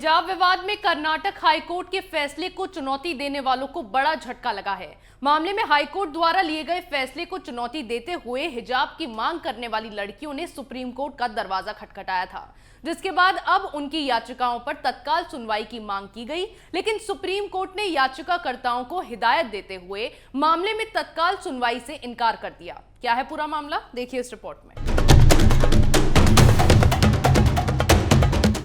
हिजाब विवाद में कर्नाटक हाईकोर्ट के फैसले को चुनौती देने वालों को बड़ा झटका लगा है। मामले में हाईकोर्ट द्वारा लिए गए फैसले को चुनौती देते हुए हिजाब की मांग करने वाली लड़कियों ने सुप्रीम कोर्ट का दरवाजा खटखटाया था, जिसके बाद अब उनकी याचिकाओं पर तत्काल सुनवाई की मांग की गई। लेकिन सुप्रीम कोर्ट ने याचिकाकर्ताओं को हिदायत देते हुए मामले में तत्काल सुनवाई से इनकार कर दिया। क्या है पूरा मामला, देखिए इस रिपोर्ट में।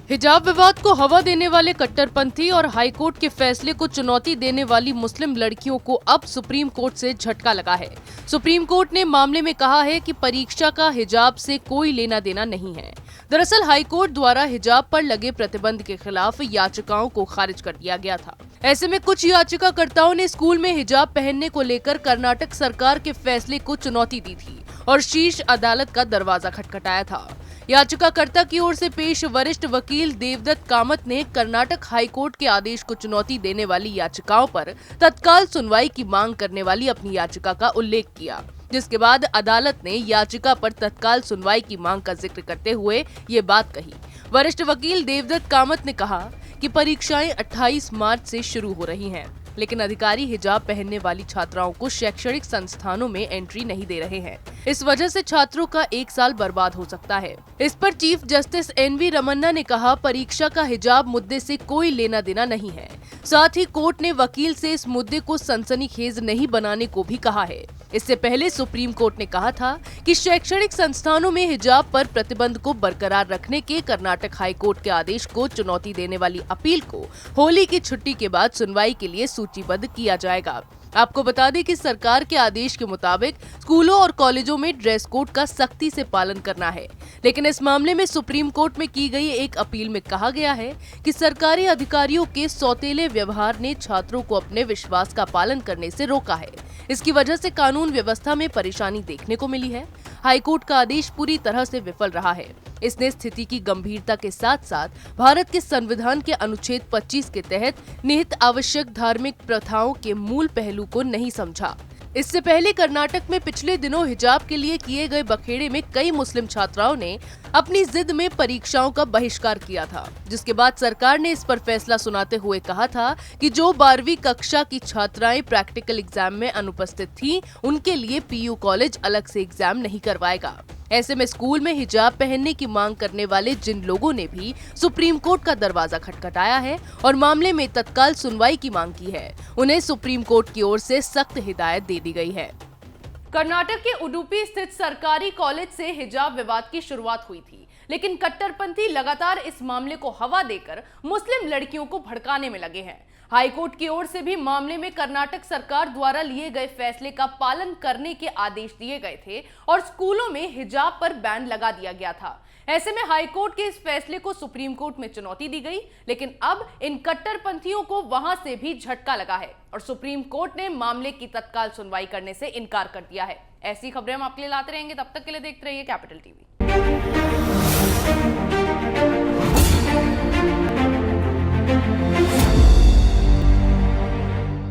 हिजाब विवाद को हवा देने वाले कट्टरपंथी और हाईकोर्ट के फैसले को चुनौती देने वाली मुस्लिम लड़कियों को अब सुप्रीम कोर्ट से झटका लगा है। सुप्रीम कोर्ट ने मामले में कहा है कि परीक्षा का हिजाब से कोई लेना देना नहीं है। दरअसल हाईकोर्ट द्वारा हिजाब पर लगे प्रतिबंध के खिलाफ याचिकाओं को खारिज कर दिया गया था। ऐसे में कुछ याचिकाकर्ताओं ने स्कूल में हिजाब पहनने को लेकर कर्नाटक सरकार के फैसले को चुनौती दी थी और शीर्ष अदालत का दरवाजा खटखटाया था। याचिकाकर्ता की ओर से पेश वरिष्ठ वकील देवदत्त कामत ने कर्नाटक हाईकोर्ट के आदेश को चुनौती देने वाली याचिकाओं पर तत्काल सुनवाई की मांग करने वाली अपनी याचिका का उल्लेख किया, जिसके बाद अदालत ने याचिका पर तत्काल सुनवाई की मांग का जिक्र करते हुए ये बात कही। वरिष्ठ वकील देवदत्त कामत ने कहा कि परीक्षाएं 28 मार्च से शुरू हो रही हैं, लेकिन अधिकारी हिजाब पहनने वाली छात्राओं को शैक्षणिक संस्थानों में एंट्री नहीं दे रहे हैं। इस वजह से छात्रों का 1 साल बर्बाद हो सकता है। इस पर चीफ जस्टिस NV रमन्ना ने कहा, परीक्षा का हिजाब मुद्दे से कोई लेना देना नहीं है। साथ ही कोर्ट ने वकील से इस मुद्दे को सनसनीखेज नहीं बनाने को भी कहा है। इससे पहले सुप्रीम कोर्ट ने कहा था कि शैक्षणिक संस्थानों में हिजाब पर प्रतिबंध को बरकरार रखने के कर्नाटक हाईकोर्ट के आदेश को चुनौती देने वाली अपील को होली की छुट्टी के बाद सुनवाई के लिए सूचीबद्ध किया जाएगा। आपको बता दें कि सरकार के आदेश के मुताबिक स्कूलों और कॉलेजों में ड्रेस कोड का सख्ती से पालन करना है, लेकिन इस मामले में सुप्रीम कोर्ट में की गई एक अपील में कहा गया है कि सरकारी अधिकारियों के सौतेले व्यवहार ने छात्रों को अपने विश्वास का पालन करने से रोका है। इसकी वजह से कानून व्यवस्था में परेशानी देखने को मिली है। हाईकोर्ट का आदेश पूरी तरह से विफल रहा है। इसने स्थिति की गंभीरता के साथ साथ भारत के संविधान के अनुच्छेद 25 के तहत निहित आवश्यक धार्मिक प्रथाओं के मूल पहलू को नहीं समझा। इससे पहले कर्नाटक में पिछले दिनों हिजाब के लिए किए गए बखेड़े में कई मुस्लिम छात्राओं ने अपनी जिद में परीक्षाओं का बहिष्कार किया था, जिसके बाद सरकार ने इस पर फैसला सुनाते हुए कहा था कि जो 12वीं कक्षा की छात्राएं प्रैक्टिकल एग्जाम में अनुपस्थित थीं, उनके लिए PU कॉलेज अलग से एग्जाम नहीं करवाएगा। ऐसे में स्कूल में हिजाब पहनने की मांग करने वाले जिन लोगों ने भी सुप्रीम कोर्ट का दरवाजा खटखटाया है और मामले में तत्काल सुनवाई की मांग की है, उन्हें सुप्रीम कोर्ट की ओर से सख्त हिदायत दे दी गई है। कर्नाटक के उडुपी स्थित सरकारी कॉलेज से हिजाब विवाद की शुरुआत हुई थी, लेकिन कट्टरपंथी लगातार इस मामले को हवा देकर मुस्लिम लड़कियों को भड़काने में लगे हैं। हाईकोर्ट की ओर से भी मामले में कर्नाटक सरकार द्वारा लिए गए फैसले का पालन करने के आदेश दिए गए थे और स्कूलों में हिजाब पर बैन लगा दिया गया था। ऐसे में हाईकोर्ट के इस फैसले को सुप्रीम कोर्ट में चुनौती दी गई, लेकिन अब इन कट्टरपंथियों को वहां से भी झटका लगा है और सुप्रीम कोर्ट ने मामले की तत्काल सुनवाई करने से इनकार कर दिया है। ऐसी खबरें हम आपके लिए लाते रहेंगे, तब तक के लिए देखते रहिए कैपिटल TV।